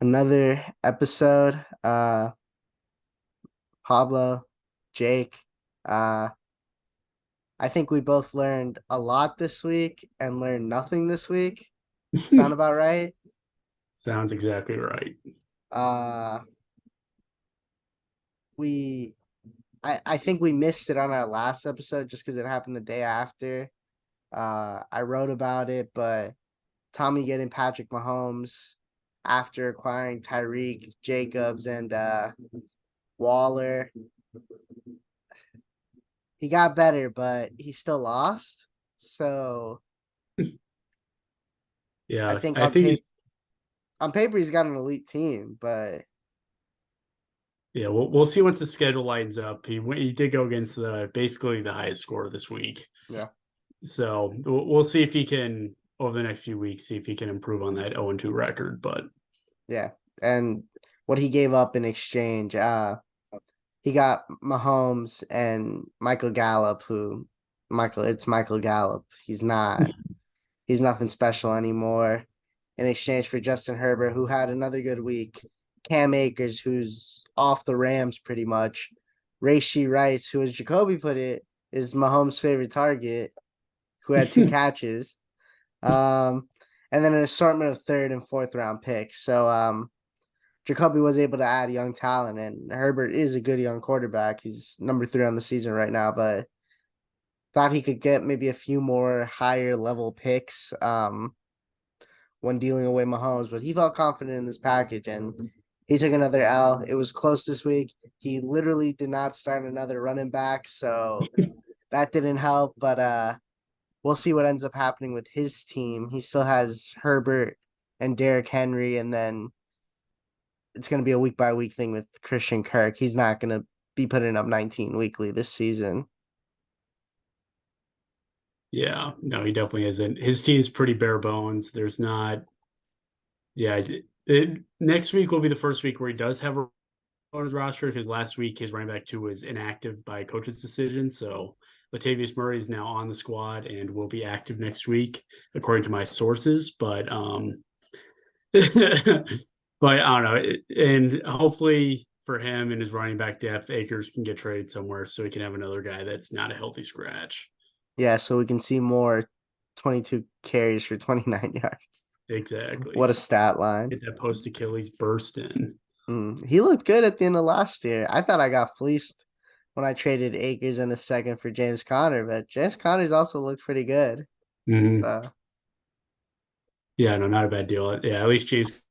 Another episode. Pablo, Jake. Uh, I think we both learned a lot this week and learned nothing this week. Sound about right? Sounds exactly right. Uh, we, I think we missed it on our last episode just because it happened the day after. I wrote about it, but Tommy getting Patrick Mahomes after acquiring Tyreek, Jacobs, and Waller. He got better, but he still lost. So I Yeah, think I think he's on paper he's got an elite team, but yeah. We'll see once the schedule lightens up. He did go against the basically the highest score this week, yeah, so we'll see if he can over the next few weeks see if he can improve on that 0-2 record. But yeah. And what he gave up in exchange, he got Mahomes and Michael Gallup, it's Michael Gallup. He's nothing special anymore. In exchange for Justin Herbert, who had another good week. Cam Akers, who's off the Rams pretty much. Rashee Rice, who, as Jacoby put it, is Mahomes' favorite target, who had two catches. Um, and then an assortment of third and fourth round picks. So Jacoby was able to add young talent, and Herbert is a good young quarterback. He's number 3 on the season right now, but thought he could get maybe a few more higher level picks when dealing away Mahomes, but he felt confident in this package and he took another L. It was close this week. He literally did not start another running back, so that didn't help, but we'll see what ends up happening with his team. He still has Herbert and Derrick Henry, and then it's going to be a week by week thing with Christian Kirk. He's not going to be putting up 19 weekly this season. yeah, no, he definitely isn't. His team's pretty bare bones. There's not. Yeah, next week will be the first week where he does have a on his roster because last week his running back 2 was inactive by coach's decision. So Latavius Murray is now on the squad and will be active next week, according to my sources. But but I don't know. And hopefully for him and his running back depth, Akers can get traded somewhere so he can have another guy that's not a healthy scratch. Yeah, so we can see more 22 carries for 29 yards. What Exactly. a stat line. Get that post Achilles burst in. He looked good at the end of last year. I thought I got fleeced when I traded Akers in a second for James Conner, but James Conner's also looked pretty good. Mm-hmm. So Yeah, no, not a bad deal. Yeah, at least James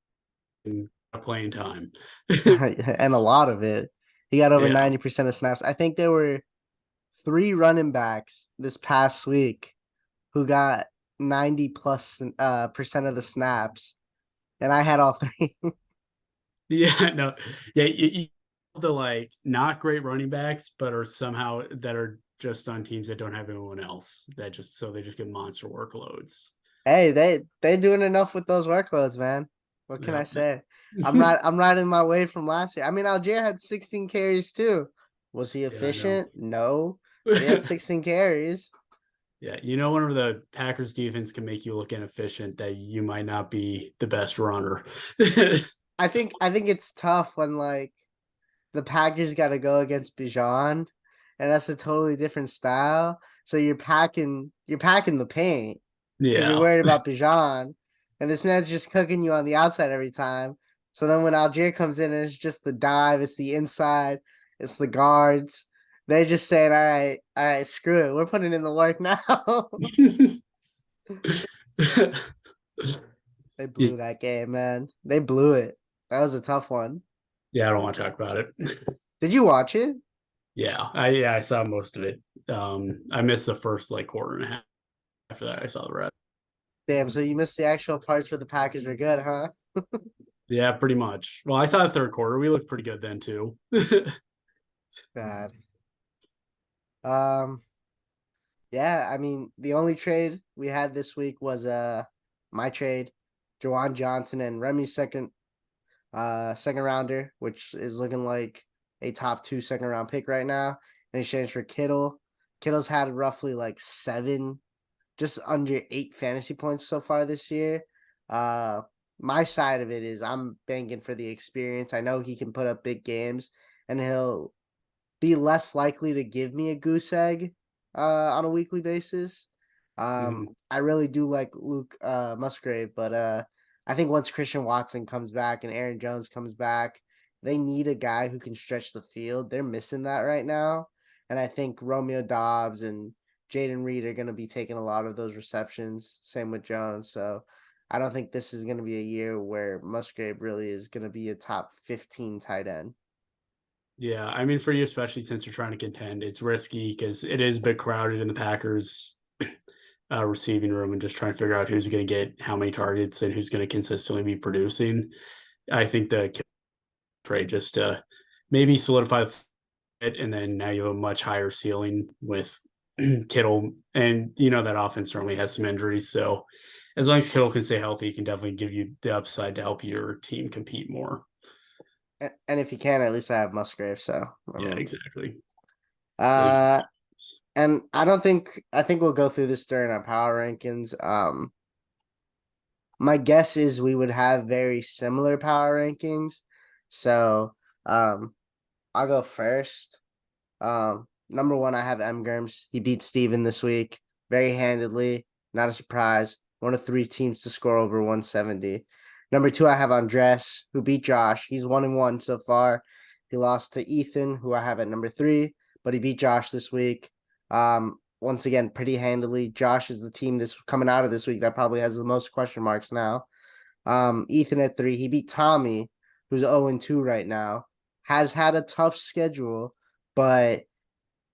got playing time. and a lot of it. He got over Yeah. 90% of snaps. I think there were 3 running backs this past week who got 90 plus percent of the snaps, and I had all 3. Yeah, no, yeah, you the like not great running backs, but are somehow that are just on teams that don't have anyone else that just so they just get monster workloads. Hey, they're doing enough with those workloads, man. What can I Yeah, say? I'm riding my way from last year. I mean, Algier had 16 carries too. Was he yeah, I know. efficient? No, but he had 16 carries. Yeah, you know, whenever the Packers defense can make you look inefficient, that you might not be the best runner. I think it's tough when like the Packers got to go against Bijan, and that's a totally different style. So you're packing the paint because you're Yeah. worried about Bijan, and this man's just cooking you on the outside every time. So then when Algier comes in, and it's just the dive, it's the inside, it's the guards. They're just saying, all right, screw it. We're putting in the work now." They blew that game, man. They blew it. That was a tough one. Yeah, I don't want to talk about it. Did you watch it? Yeah, I saw most of it. I missed the first like quarter and a half. After that, I saw the rest. Damn, so you missed the actual parts where the Packers were good, huh? Yeah, pretty much. Well, I saw the third quarter. We looked pretty good then too. Bad. Um, yeah, I mean, the only trade we had this week was my trade, Jawan Johnson and Remy's second rounder, which is looking like a top 2 second round pick right now in exchange for Kittle. Kittle's had roughly like 7, just under 8 fantasy points so far this year. Uh my side of it is I'm banking for the experience. I know he can put up big games, and he'll be less likely to give me a goose egg on a weekly basis. Mhm. I really do like Luke Musgrave, but I think once Christian Watson comes back and Aaron Jones comes back, they need a guy who can stretch the field. They're missing that right now. And I think Romeo Dobbs and Jaden Reed are going to be taking a lot of those receptions. Same with Jones. So I don't think this is going to be a year where Musgrave really is going to be a top 15 tight end. Yeah, I mean, for you, especially since you're trying to contend, it's risky because it is a bit crowded in the Packers receiving room and just trying to figure out who's going to get how many targets and who's going to consistently be producing. I think the trade just maybe solidify it, and then now you have a much higher ceiling with Kittle, and you know that offense certainly has some injuries. So as long as Kittle can stay healthy, he can definitely give you the upside to help your team compete more. And if you can, at least I have Musgrave. So I Yeah, mean, exactly. Really good. uh, and I think we'll go through this during our power rankings. My guess is we would have very similar power rankings. So, I'll go first. Number one, I have M. Gurms. He beat Steven this week very handedly. Not a surprise. One of three teams to score over 170. Number two, I have Andres, who beat Josh. He's 1-1 so far. He lost to Ethan, who I have at number three, but he beat Josh this week. Once again, pretty handily. Josh is the team that's coming out of this week that probably has the most question marks now. Ethan at three. He beat Tommy, who's 0-2 right now. Has had a tough schedule, but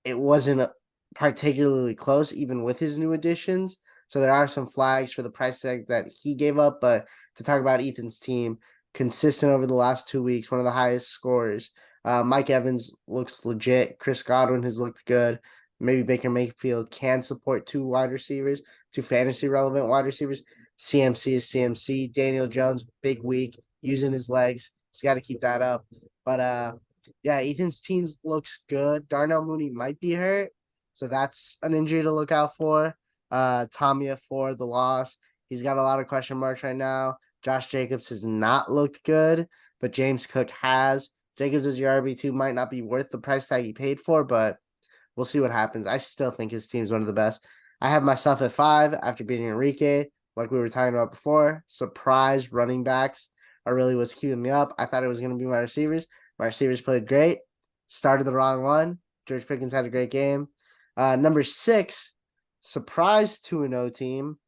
it wasn't particularly close, even with his new additions. So there are some flags for the price tag that he gave up. But to talk about Ethan's team, consistent over the last 2 weeks, one of the highest scorers. Mike Evans looks legit. Chris Godwin has looked good. Maybe Baker Mayfield can support two wide receivers, two fantasy relevant wide receivers. CMC is CMC. Daniel Jones, big week, using his legs. He's got to keep that up. But yeah, Ethan's team looks good. Darnell Mooney might be hurt, so that's an injury to look out for. Tamia for the loss. He's got a lot of question marks right now. Josh Jacobs has not looked good, but James Cook has. Jacobs as your RB2 might not be worth the price tag he paid for, but we'll see what happens. I still think his team's one of the best. I have myself at 5 after beating Enrique, like we were talking about before. Surprise running backs are really what's keeping me up. I thought it was going to be my receivers. My receivers played great. Started the wrong one. George Pickens had a great game. Number 6, surprise 2-0 team.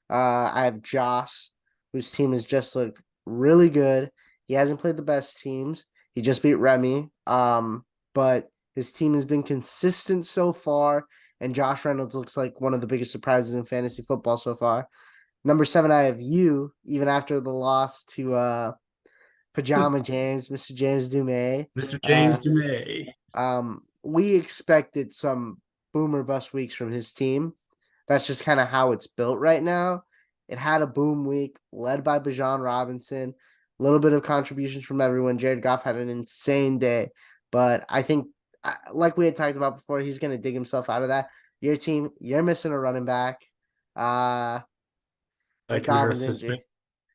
I have Joss, whose team has just looked really good. He hasn't played the best teams. He just beat Remy. But his team has been consistent so far, and Josh Reynolds looks like one of the biggest surprises in fantasy football so far. Number 7, I have you, even after the loss to Pajama James, Mr. James Dumais. Mr. James Uh, Dumais. we expected some boomer bust weeks from his team. That's just kind of how it's built right now. It had a boom week led by Bijan Robinson. A little bit of contributions from everyone. Jared Goff had an insane day, but I think, like we had talked about before, he's going to dig himself out of that. Your team, you're missing a running back. Uh, That that can hurt Dobbins suspect. injury,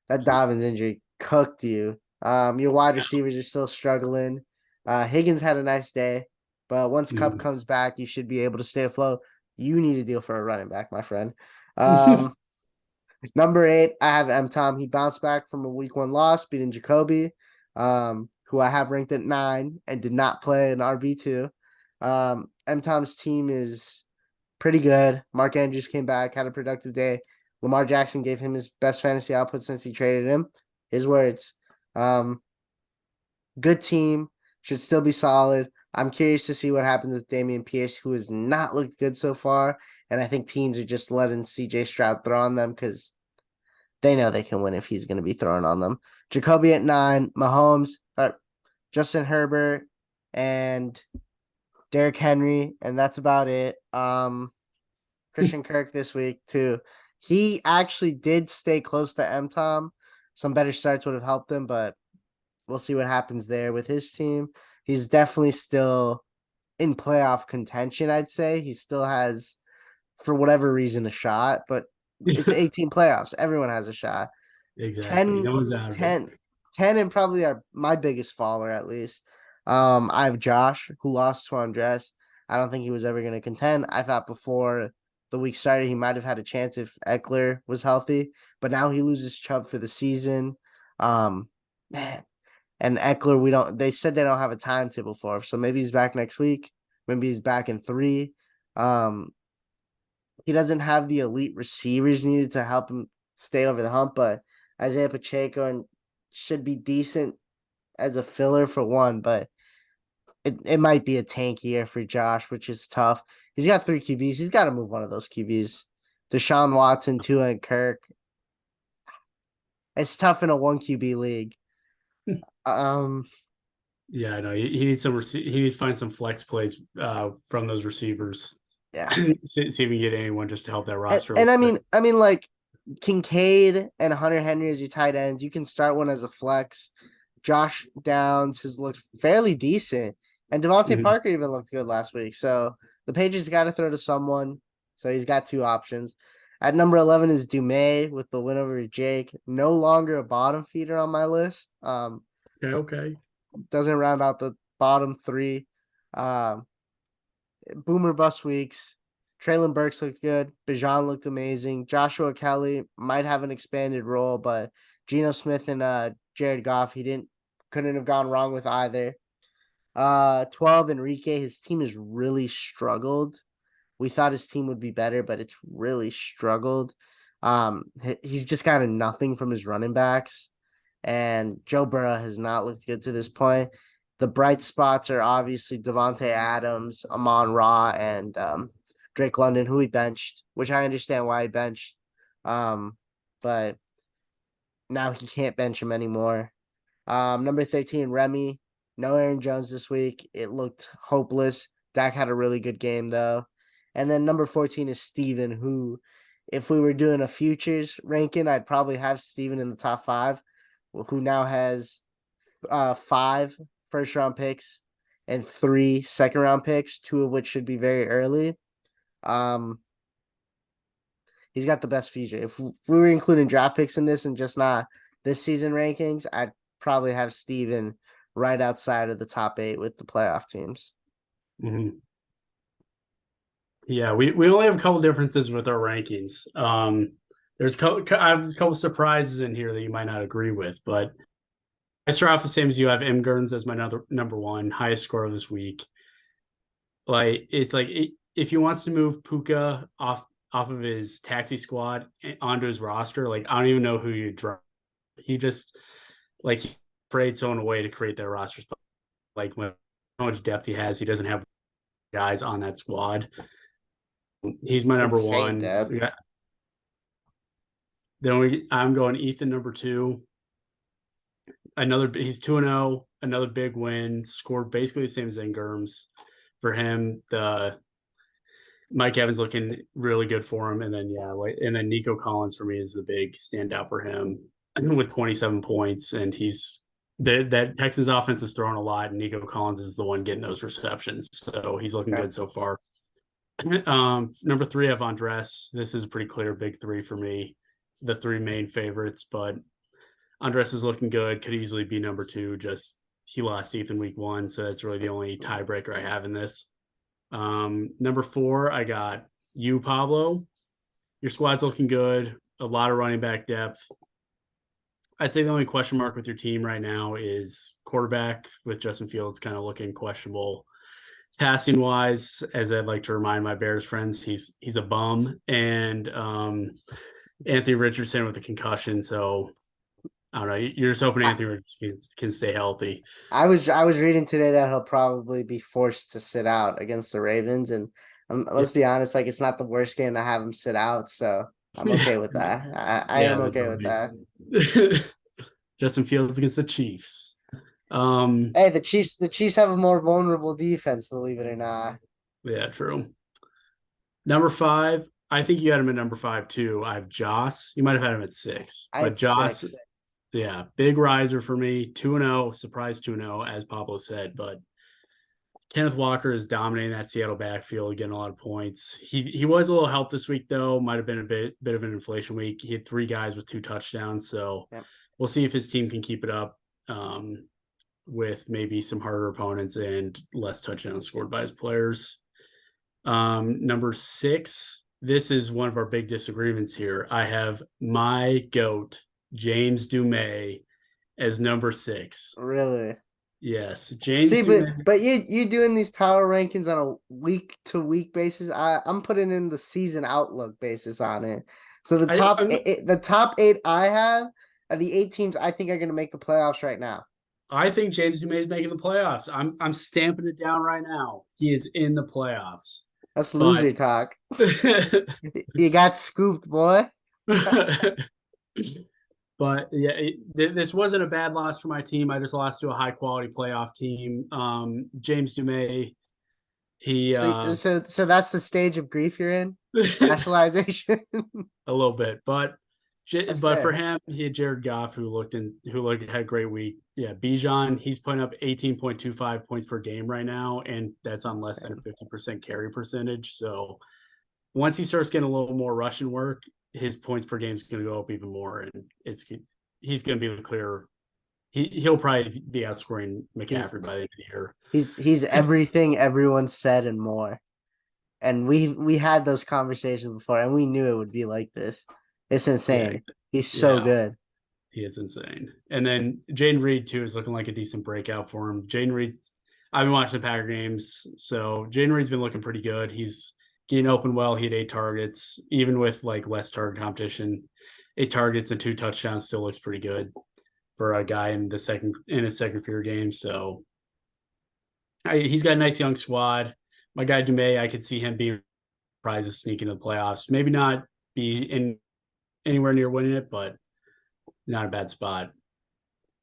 that Dobbins injury cooked you. Your wide receivers are still struggling. Higgins had a nice day, but once Cup comes back, you should be able to stay afloat. You need a deal for a running back, my friend. Um, Number 8, I have M Tom. He bounced back from a week 1 loss, beating Jacoby, who I have ranked at 9 and did not play an RB2. M Tom's team is pretty good. Mark Andrews came back, had a productive day. Lamar Jackson gave him his best fantasy output since he traded him. His words. Um, Good team, should still be solid. I'm curious to see what happens with Damian Pierce, who has not looked good so far. And I think teams are just letting CJ Stroud throw on them because they know they can win if he's going to be throwing on them. Jacoby at 9, Mahomes, Justin Herbert, and Derrick Henry, and that's about it. Christian Kirk this week too. He actually did stay close to M Tom. Some better starts would have helped him, but we'll see what happens there with his team. He's definitely still in playoff contention, I'd say. He still has, for whatever reason, a shot, but it's 18 playoffs. Everyone has a shot. Exactly. 10, No one's out of it. 10, 10, and probably my biggest faller at least. I have Josh, who lost to Andres. I don't think he was ever going to contend. I thought before the week started he might have had a chance if Eckler was healthy, but now he loses Chubb for the season. Man, and Eckler, we don't. They said they don't have a timetable for him, so maybe he's back next week. Maybe he's back in 3. Um, he doesn't have the elite receivers needed to help him stay over the hump, but Isaiah Pacheco and should be decent as a filler for one, but it might be a tank year for Josh, which is tough. He's got 3 QBs. He's got to move one of those QBs. Deshaun Watson, Tua, and Kirk. It's tough in a 1 QB league. Um, Yeah, I know. He needs he needs to find some flex plays from those receivers. yeah. See if we can get anyone just to help that And, roster a and little I bit. mean, I mean, like Kincaid and Hunter Henry as your tight ends. You can start one as a flex. Josh Downs has looked fairly decent, and Devontae Mhm. Parker even looked good last week. So the Patriots got to throw to someone. So he's got 2 options. At number 11 is Dumais with the win over Jake. No longer a bottom feeder on my list. Okay, okay. Doesn't round out the bottom 3. Um, Boomer bust weeks. Traylon Burks looked good. Bijan looked amazing. Joshua Kelly might have an expanded role, but Geno Smith and Jared Goff, couldn't have gone wrong with either. 12, Enrique, his team has really struggled. We thought his team would be better, but it's really struggled. He's just gotten nothing from his running backs, and Joe Burrow has not looked good to this point. The bright spots are obviously Devontae Adams, Amon Ra, and Drake London, who he benched, which I understand why he benched. Um, but now he can't bench him anymore. Number 13, Remy. No Aaron Jones this week. It looked hopeless. Dak had a really good game though. And then number 14 is Steven, who, if we were doing a futures ranking, I'd probably have Steven in the top 5, who now has 5 first round picks and 3 second round picks, 2 of which should be very early. Um, he's got the best future. If we were including draft picks in this and just not this season rankings, I'd probably have Steven right outside of the top 8 with the playoff teams. Mhm. Yeah, we only have a couple differences with our rankings. I have a couple surprises in here that you might not agree with, but I start off the same as you. I have M. Gurns as my number one, highest score this week. Like it's like if he wants to move Puka off of his taxi squad onto his roster, like I don't even know who you draft. He just like he trade someone away to create that roster spot. Like when how much depth he has, he doesn't have guys on that squad. He's my number Insane one. depth. I'm going Ethan number 2. He's 2-0, another big win, scored basically the same as Ingram's. For him, the Mike Evans looking really good for him, and then Nico Collins for me is the big standout for him with 27 points, and that Texans offense is throwing a lot, and Nico Collins is the one getting those receptions, so he's looking Okay. good so far. Number 3, I have Andres. This is a pretty clear big 3 for me. The 3 main favorites, but Andres is looking good. Could easily be number 2. Just he lost Ethan week 1, so that's really the only tiebreaker I have in this. Number 4, I got you, Pablo. Your squad's looking good. A lot of running back depth. I'd say the only question mark with your team right now is quarterback, with Justin Fields kind of looking questionable. Passing wise, as I'd like to remind my Bears friends, he's a bum, and Anthony Richardson with a concussion. So I don't know. You're just hoping I, Anthony Richardson can stay healthy. I was reading today that he'll probably be forced to sit out against the Ravens, and let's It, be honest, like it's not the worst game to have him sit out, so I'm okay with that. I yeah, am that's okay with that. right. Justin Fields against the Chiefs. Um, Hey, the Chiefs have a more vulnerable defense, believe it or not. yeah, true. Number 5, I think you had him at number 5 too. I have Joss. You might have had him at 6, I but had Joss, 6. yeah, big riser for me. 2-0, surprise 2-0, as Pablo said. But Kenneth Walker is dominating that Seattle backfield, getting a lot of points. He was a little help this week though. Might have been a bit of an inflation week. He had 3 guys with 2 touchdowns, so Yep. we'll see if his team can keep it up with maybe some harder opponents and less touchdowns scored by his players. Number 6. This is one of our big disagreements here. I have my GOAT, James Dumais, as number 6. Really. Yes, James See, Dumais. but you doing these power rankings on a week to week basis. I'm putting in the season outlook basis on it. So the top 8 I have are the 8 teams I think are going to make the playoffs right now. I think James Dumais is making the playoffs. I'm stamping it down right now. He is in the playoffs. That's But loser talk. You got scooped, boy. but yeah, this wasn't a bad loss for my team. I just lost to a high quality playoff team. James Dumais, he So that's the stage of grief you're in. Nationalization. a little bit, but That's for fair. him, he had Jared Goff who had a great week. Yeah, Bijan, he's putting up 18.25 points per game right now, and that's on less than a 50% carry percentage. So once he starts getting a little more rushing work, his points per game is going to go up even more, and he's going to be the clear. He'll probably be outscoring He's McCaffrey by the end of the year. he's everything everyone said and more. And we had those conversations before, and we knew it would be like this. It's Yeah, insane. He's so yeah, good. he is insane. And then Jaden Reed too is looking like a decent breakout for him. Jaden Reed, I've been watching the Packer games, so Jaden Reed's been looking pretty good. He's getting open well. He had 8 targets, even with like less target competition. 8 targets and 2 touchdowns still looks pretty good for a guy in his second career game. So he's got a nice young squad. My guy Dumais, I could see him being prizes sneaking to the playoffs. Maybe not be in anywhere near winning it, but not a bad spot.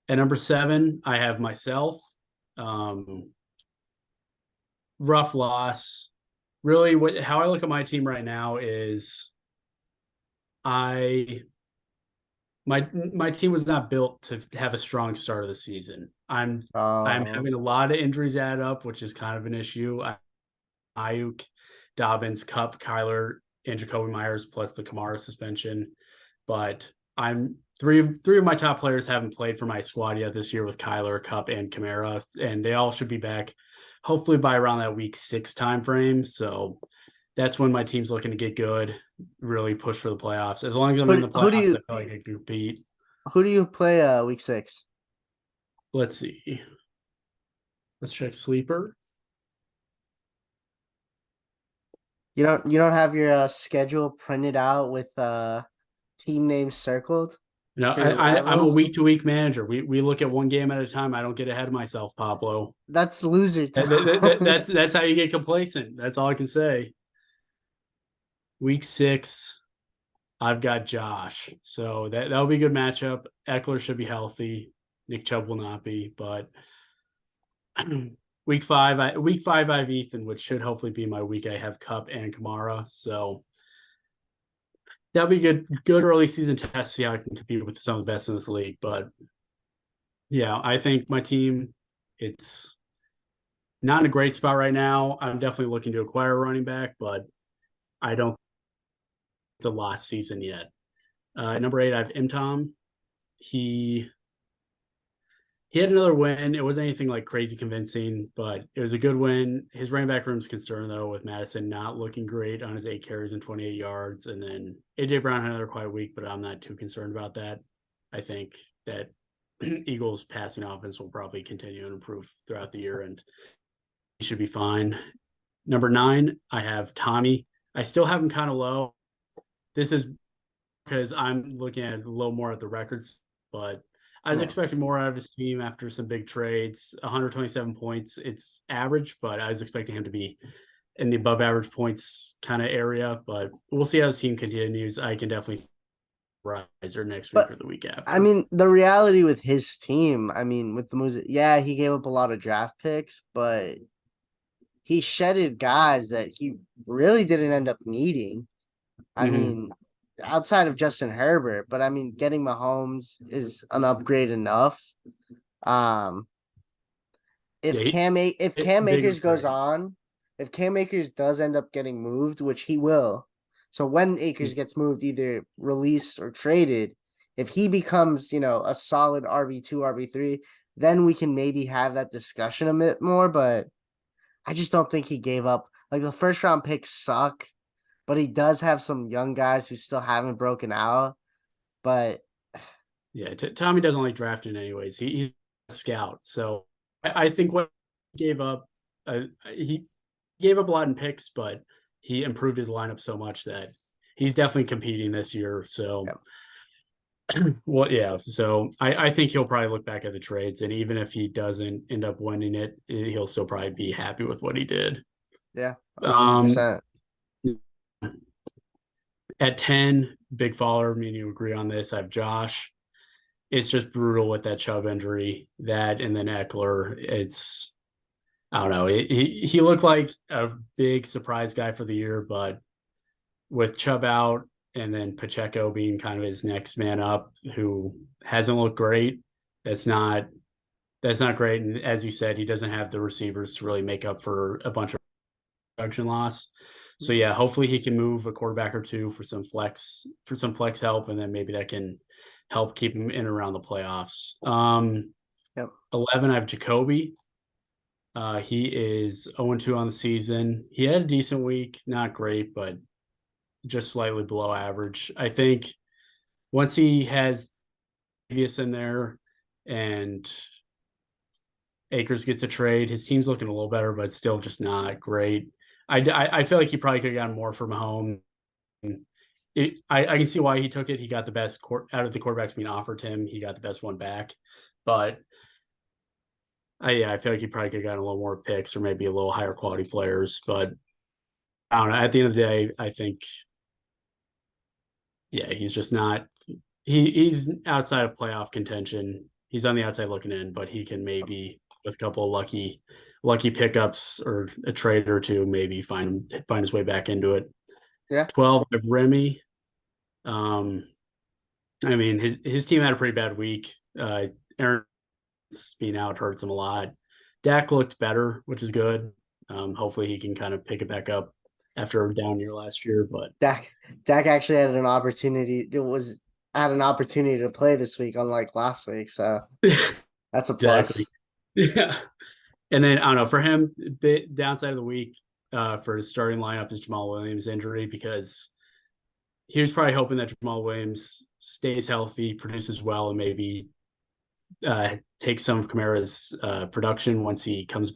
At number 7, I have myself. Um, Rough loss. Really, how I look at my team right now is I my team was not built to have a strong start of the season. I'm Oh, having a lot of injuries add up, which is kind of an issue. Ayuk, Dobbins, Cup, Kyler, and Jacoby Myers, plus the Kamara suspension. But I'm three of my top players haven't played for my squad yet this year with Kyler, Cup, and Kamara, and they all should be back hopefully by around that week 6 time frame. So that's when my team's looking to get good, really push for the playoffs. As long as I'm in the who do playoffs, I you feel like I can compete. play week 6? Let's see. Let's check sleeper. You don't have your schedule printed out with team names circled No, for your I'm a rivals? week to week manager. We look at one game at a time. I don't get ahead of myself, Pablo. That's loser talk. That's how you get complacent. That's all I can say. Week 6, I've got Josh, so that'll be a good matchup. Eckler should be healthy. Nick Chubb will not be, but week 5, I have Ethan, which should hopefully be my week. I have Cup and Kamara, so that'll be good early season test. See how I can compete with some of the best in this league. But yeah, I think my team, it's not in a great spot right now. I'm definitely looking to acquire a running back, but I don't. It's a lost season yet. Number 8, I have Imtom. He he had another win. It wasn't anything like crazy convincing, but it was a good win. His running back room's concerned though, with Madison not looking great on his 8 carries and 28 yards. And then AJ Brown had another quiet week, but I'm not too concerned about that. I think that Eagles passing offense will probably continue and improve throughout the year, and he should be fine. Number 9, I have Tommy. I still have him kind of low. This is because I'm looking at a little more at the records, but I was Yeah. expecting more out of his team after some big trades. 127 points, it's average, but I was expecting him to be in the above average points kind of area. But we'll see how his team continues. I can definitely rise or next week But or the week I after. mean, the reality with his team, I mean, with the moves, yeah, he gave up a lot of draft picks, but he shedded guys that he really didn't end up needing. I Mm-hmm. mean, outside of Justin Herbert, but I mean, getting Mahomes is an upgrade enough. Um, Yeah, If Cam big Akers goes upgrades. on, if Cam Akers does end up getting moved, which he will, so when Akers gets moved, either released or traded, if he becomes, a solid RB2, RB3, then we can maybe have that discussion a bit more. But I just don't think he gave up. Like the first round picks suck, but he does have some young guys who still haven't broken out. But Yeah, Tommy doesn't like drafting anyways. He's a scout, so I think what he gave up, he gave up a lot in picks, but he improved his lineup so much that he's definitely competing this year. So, yeah, well, yeah. So I think he'll probably look back at the trades, and even if he doesn't end up winning it, he'll still probably be happy with what he did. yeah, Um, 100%. at 10, big faller. Me and you agree on this. I have Josh. It's just brutal with that Chubb injury. That and then Eckler. It's I don't know. He looked like a big surprise guy for the year, but with Chubb out and then Pacheco being kind of his next man up, who hasn't looked great, that's not that's not great. And as you said, he doesn't have the receivers to really make up for a bunch of production loss. So yeah, hopefully he can move a quarterback or two for some flex help, and then maybe that can help keep him in around the playoffs. Yep. 11, I have Jacoby. He is 0-2 on the season. He had a decent week, not great, but just slightly below average. I think once he has Davis in there and Akers gets a trade, his team's looking a little better, but still just not great. I feel like he probably could have gotten more from home. I can see why he took it. He got the best out of the quarterbacks being offered him. He got the best one back, but yeah, I feel like he probably could have gotten a little more picks or maybe a little higher quality players. But I don't know. At the end of the day, I think yeah, he's just not. He's outside of playoff contention. He's on the outside looking in, but he can maybe with a couple of lucky pickups or a trade or two, maybe find his way back into it. Yeah. 12 of Remy. Um, I mean, his team had a pretty bad week. Aaron being out hurts him a lot. Dak looked better, which is good. Hopefully he can kind of pick it back up after a down year last year. But Dak actually had an opportunity. It was had an opportunity to play this week, unlike last week. So that's a plus. exactly. Yeah. And then I don't know for him, the downside of the week for his starting lineup is Jamal Williams' injury because he was probably hoping that Jamal Williams stays healthy, produces well, and maybe takes some of Kamara's production once he comes.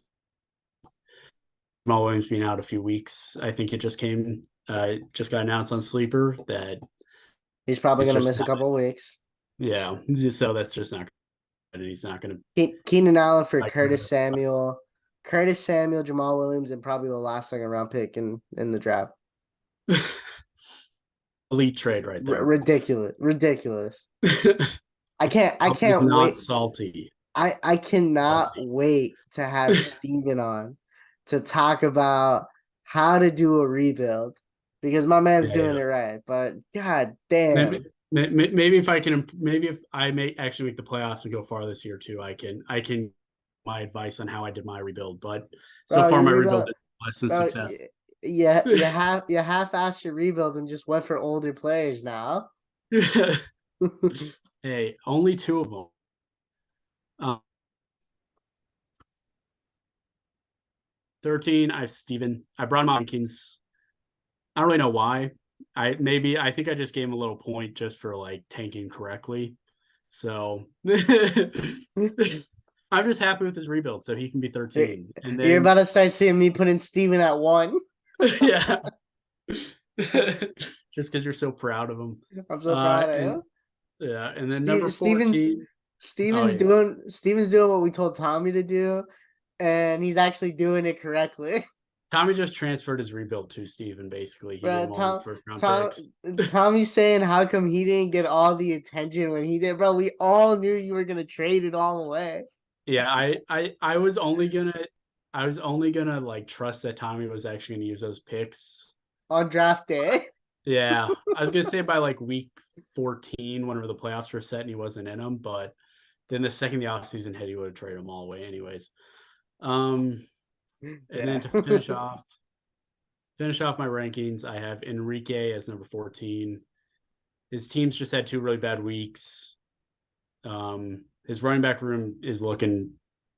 Jamal Williams being out a few weeks, I think it just got announced on Sleeper that He's probably it's going to just miss a not. couple of weeks. Yeah, so that's just not. He's not going Keenan Allen for to. Curtis Samuel, Jamal Williams, and probably the last second round pick in the draft. Elite trade right there. Ridiculous, ridiculous. I He's can't not wait. salty. I cannot Salty. wait to have Steven on to talk about how to do a rebuild because my man's Yeah, doing yeah. it right. But god Maybe, damn, maybe if I can, maybe if I may actually make the playoffs and go far this year too, I can my advice on how I did my rebuild. But so bro, far, your my rebuild rebuild, is less than bro. success. You half-assed your rebuild and just went for older players now. Hey, only two of them. 13, I have Steven. I brought him out rankings. I don't really know why. I think I just gave him a little point just for like tanking correctly. So I'm just happy with his rebuild, so he can be 13. And You're then about to start seeing me putting Steven at 1. yeah. Just because you're so proud of him. I'm so proud of And him. yeah, and then number Steven's 14. Oh Steven's yeah. doing Steven's doing what we told Tommy to do, and he's actually doing it correctly. Tommy just transferred his rebuild to Steven, basically. He gave Bro, him all the first round Tom, picks. Tommy's saying how come he didn't get all the attention when he did, bro? We all knew you were gonna trade it all away Yeah, I was only gonna like trust that Tommy was actually gonna use those picks. on draft day. Yeah, I was gonna say by like week 14, whenever the playoffs were set and he wasn't in them, but then the second the offseason hit, he would have traded them all away anyways. Um, and then Yeah. to finish off my rankings, I have Enrique as number 14. His team's just had two really bad weeks. His running back room is looking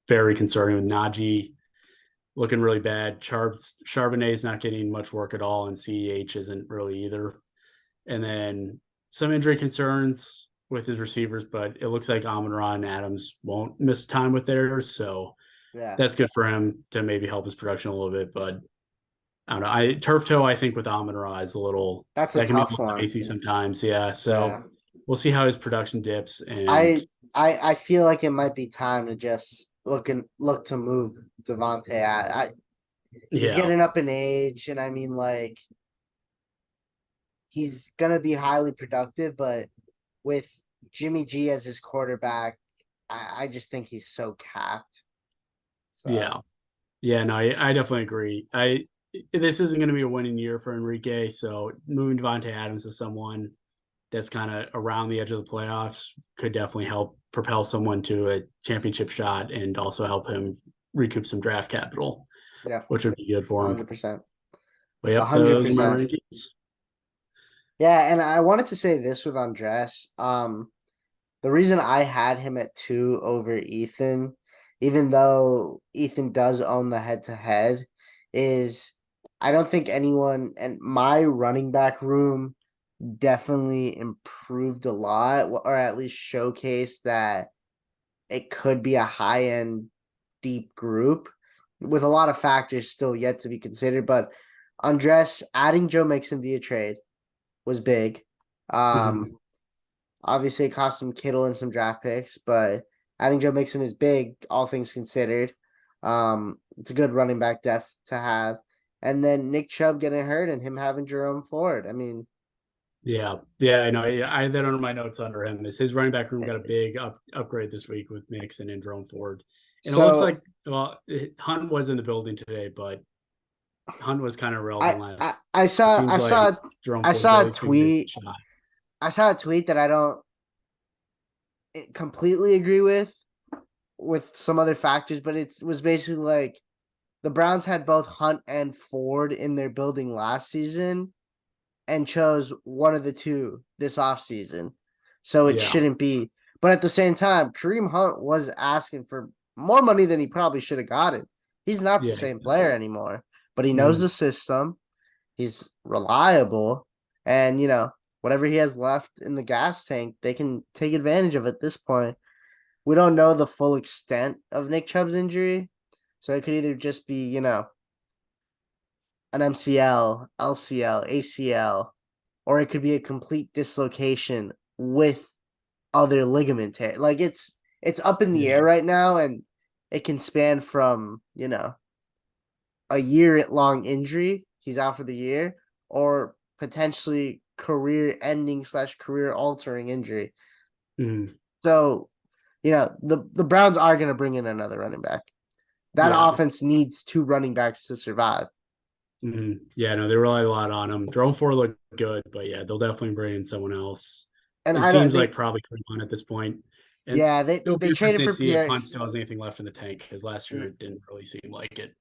very concerning with Najee looking really bad. Charbonnet's not getting much work at all, and CEH isn't really either. And then some injury concerns with his receivers, but it looks like Amon-Ra and Adams won't miss time with theirs. So Yeah. that's good for him to maybe help his production a little bit. But I don't know. Turf toe, I think with Amon-Ra is a little That's a that can be a tough little one. dicey sometimes. Yeah. Yeah. So we'll see how his production dips. And I I feel like it might be time to just look to move Devontae out. He's yeah, getting up in age, and I mean, like, he's gonna be highly productive, but with Jimmy G as his quarterback, I just think he's so capped. yeah, So yeah. No, I definitely agree. This isn't going to be a winning year for Enrique, so moving Devontae Adams to someone that's kind of around the edge of the playoffs could definitely help propel someone to a championship shot and also help him recoup some draft capital, yeah, which would be good for him. 100%. But A yep, hundred those are my percent. rankings. Yeah, and I wanted to say this with Andres. The reason I had him at 2 over Ethan, even though Ethan does own the head to head, is I don't think anyone and my running back room definitely improved a lot, or at least showcased that it could be a high end deep group with a lot of factors still yet to be considered. But Andres adding Joe Mixon via trade was big. Um, Mhm. Obviously, it cost some Kittle and some draft picks, but adding Joe Mixon is big, all things considered. It's a good running back depth to have. And then Nick Chubb getting hurt and him having Jerome Ford. I mean, Yeah, yeah, I know. I had that under my notes under him. Is his running back room got a big upgrade this week with Mixon and Jerome Ford, and it looks so like Hunt was in the building today, but Hunt was kind of I irrelevant I, last. I It saw seems I like saw Jerome I Ford's saw at a least gonna get a tweet. shot. I saw a tweet that I don't completely agree with some other factors, but it was basically like the Browns had both Hunt and Ford in their building last season and chose one of the two this offseason. So it Yeah, shouldn't be. But at the same time, Kareem Hunt was asking for more money than he probably should have gotten. He's not the yeah, same player anymore, but he knows mm, the system. He's reliable. And, whatever he has left in the gas tank, they can take advantage of at this point. We don't know the full extent of Nick Chubb's injury. So it could either just be, an MCL, LCL, ACL, or it could be a complete dislocation with other ligament tear. Like it's up in the air yeah, right now, and it can span from a year long injury. He's out for the year, or potentially career ending slash career altering injury. mm, So the Browns are going to bring in another running back. That yeah, offense needs two running backs to survive. yeah. No, they rely a lot on him. Jerome Ford looked good, but yeah, they'll definitely bring in someone else. And It I don't seems like they probably Cleveland at this point, and yeah, they it'll be they traded interesting to for see if Pierre. Hunt still has anything left in the tank because last year it didn't really seem like it.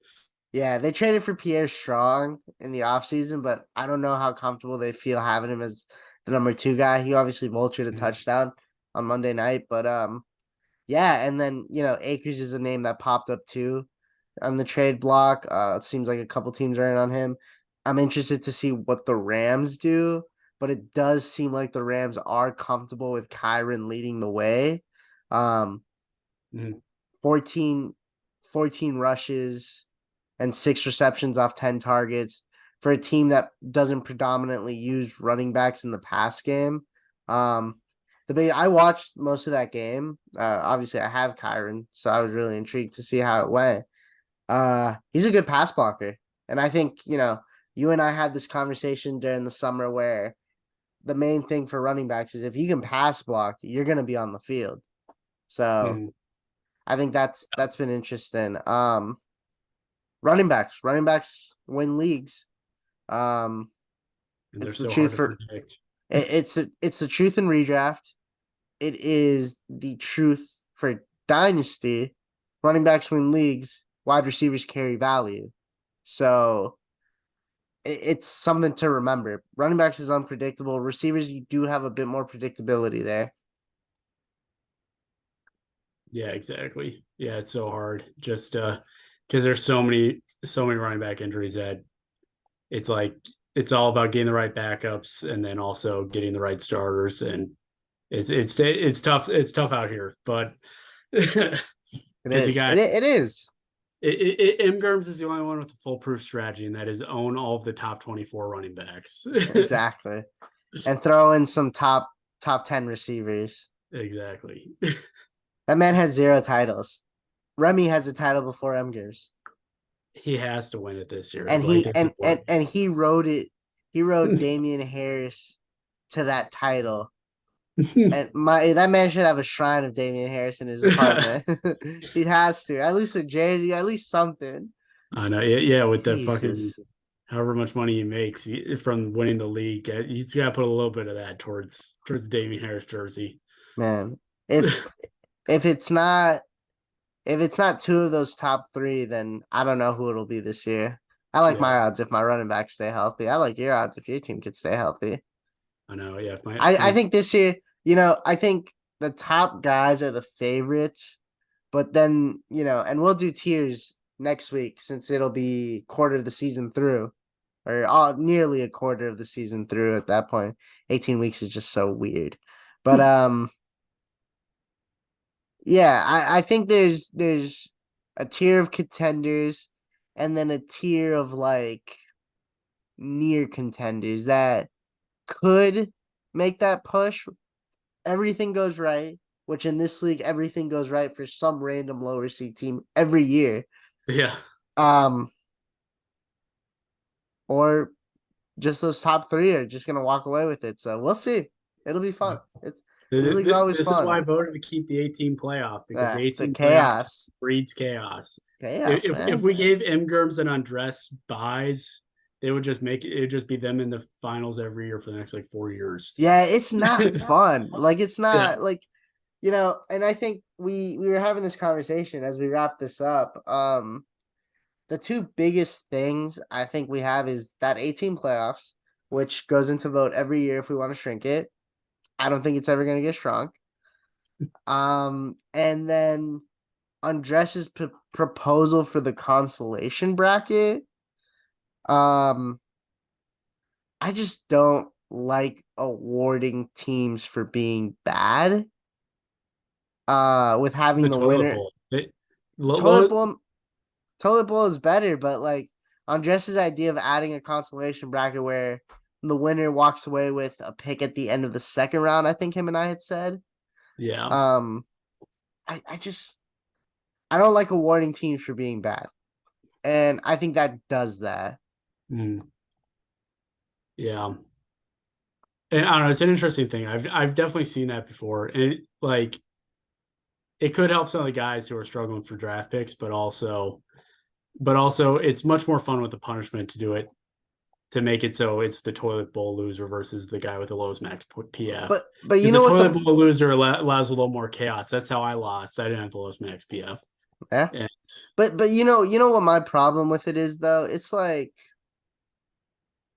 Yeah, they traded for Pierre Strong in the offseason, but I don't know how comfortable they feel having him as the number two guy. He obviously vultured a Mhm. touchdown on Monday night, but yeah, and then Akers is a name that popped up too on the trade block. It seems like a couple teams are in on him. I'm interested to see what the Rams do, but it does seem like the Rams are comfortable with Kyron leading the way. Um, Mhm. 14, 14 rushes and 6 receptions off 10 targets for a team that doesn't predominantly use running backs in the pass game. Um, I watched most of that game. Obviously, I have Kyron, so I was really intrigued to see how it went. He's a good pass blocker, and I think you and I had this conversation during the summer where the main thing for running backs is if you can pass block, you're going to be on the field. So Mhm. I think that's been interesting. Running backs win leagues. Um, And they're it's the so hard truth to for predict. it's the truth in redraft. It is the truth for dynasty. Running backs win leagues. wide receivers carry value. So it's something to remember. Running backs is unpredictable. Receivers, you do have a bit more predictability there. Yeah, exactly. Yeah, it's so hard just because there's so many running back injuries that it's like it's all about getting the right backups and then also getting the right starters, and it's tough out here, but because It you is. got It is. M. Gurms is the only one with a foolproof strategy, and that is own all of the top 24 running backs. Exactly. And throw in some top 10 receivers. Exactly. That man has 0 titles. Remy has a title before Emgers. He has to win it this year. And Like he there's no point. and he rode it. He rode Damian Harris to that title. And that man should have a shrine of Damian Harris in his apartment. He has to. At least a jersey, at least something. I know. Yeah, yeah, with the fucking Jesus. however much money he makes from winning the league, he's got to put a little bit of that towards the Damian Harris jersey. Man. If if it's not if it's not two of those top three, then I don't know who it'll be this year. I like Yeah, my odds if my running backs stay healthy. I like your odds if your team could stay healthy. I know. Yeah, if I think this year, I think the top guys are the favorites, but then, and we'll do tiers next week since it'll be quarter of the season through, or nearly a quarter of the season through at that point. 18 weeks is just so weird. But yeah, I think there's a tier of contenders and then a tier of like near contenders that could make that push. Everything goes right, which in this league everything goes right for some random lower seed team every year. yeah. Um, or just those top three are just gonna walk away with it. So we'll see. It'll be fun. It's This league's always This is why fun. I voted to keep the 18 playoff, because the The 18 playoff chaos, breeds chaos. chaos, If man. we gave M. Gurms and Andres buys, they would just make it would just be them in the finals every year for the next like 4 years. Yeah, it's not fun. Like it's Yeah, not like and I think we were having this conversation as we wrap this up. The two biggest things I think we have is that 18 playoffs, which goes into vote every year if we want to shrink it. I don't think it's ever going to get shrunk. And then Andres's proposal for the consolation bracket. Um, I just don't like awarding teams for being bad. With having the the toilet winner, bowl. toilet bowl, toilet bowl is better, but like Andres's idea of adding a consolation bracket where the winner walks away with a pick at the end of the second round, I think him and I had said. Yeah. Um, I don't like awarding teams for being bad, and I think that does that. Mm, yeah. And I don't know. It's an interesting thing. I've definitely seen that before, and it could help some of the guys who are struggling for draft picks, but also it's much more fun with the punishment to do it, to make it so it's the toilet bowl loser versus the guy with the lowest max PF. But you Because the know what toilet the bowl loser allows a little more chaos. That's how I lost. I didn't have the lowest max PF. yeah, And but you know what my problem with it is though. It's like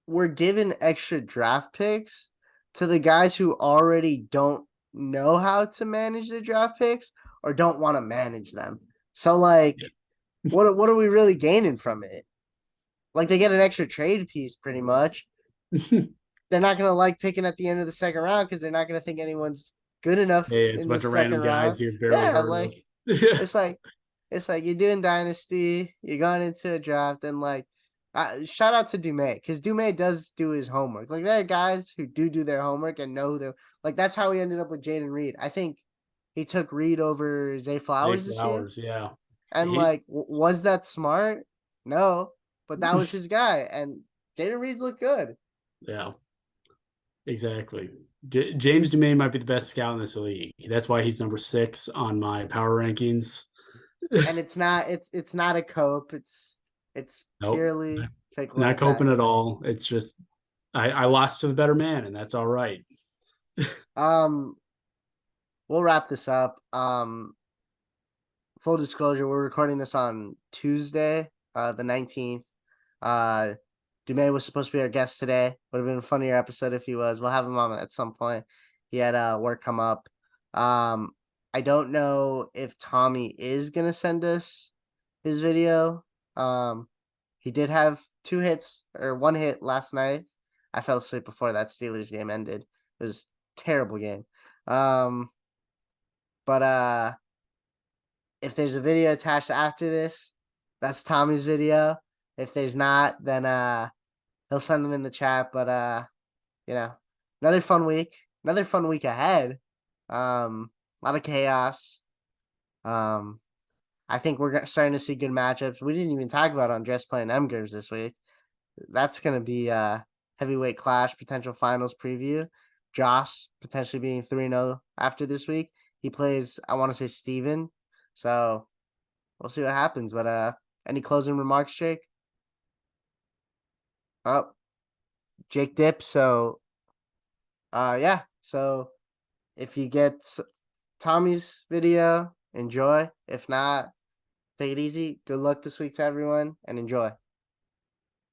we're giving extra draft picks to the guys who already don't know how to manage the draft picks or don't want to manage them. So like, what are we really gaining from it? Like they get an extra trade piece pretty much. They're not gonna like picking at the end of the second round because they're not gonna think anyone's good enough hey, it's a in the bunch of second random round. guys you've barely Yeah, heard like of. Yeah. it's like it's like you're doing dynasty, you're going into a draft, and like shout out to Dume because Dume does do his homework. Like there are guys who do their homework and know them. Like that's how he ended up with Jaden Reed. I think he took Reed over Zay Zay Flowers this year, Flowers, yeah. and He, like was that smart? No, but that was his guy, and Jaden Reed's look good. yeah, exactly. James Dumaine might be the best scout in this league. That's why he's number 6 on my power rankings. And it's not a cope. It's Nope, purely pick not like coping that. at all. It's just I lost to the better man, and that's all right. Um, we'll wrap this up. full disclosure, we're recording this on Tuesday, the 19th. Dumais was supposed to be our guest today. Would have been a funnier episode if he was. We'll have him on at some point. He had work come up. I don't know if Tommy is gonna send us his video. He did have 2 hits or 1 hit last night. I fell asleep before that Steelers game ended. It was a terrible game. But if there's a video attached after this, that's Tommy's video. If there's not, then he'll send them in the chat. But you know, another fun week. Another fun week ahead. A lot of chaos. I think we're starting to see good matchups. We didn't even talk about Andres playing Emgers this week. That's gonna be a heavyweight clash, potential finals preview. Josh potentially being 3-0 after this week. He plays, I want to say Steven. So we'll see what happens. But any closing remarks, Jake? Oh, Jake dip. So yeah. So if you get Tommy's video, enjoy. If not, take it easy. Good luck this week to everyone and enjoy.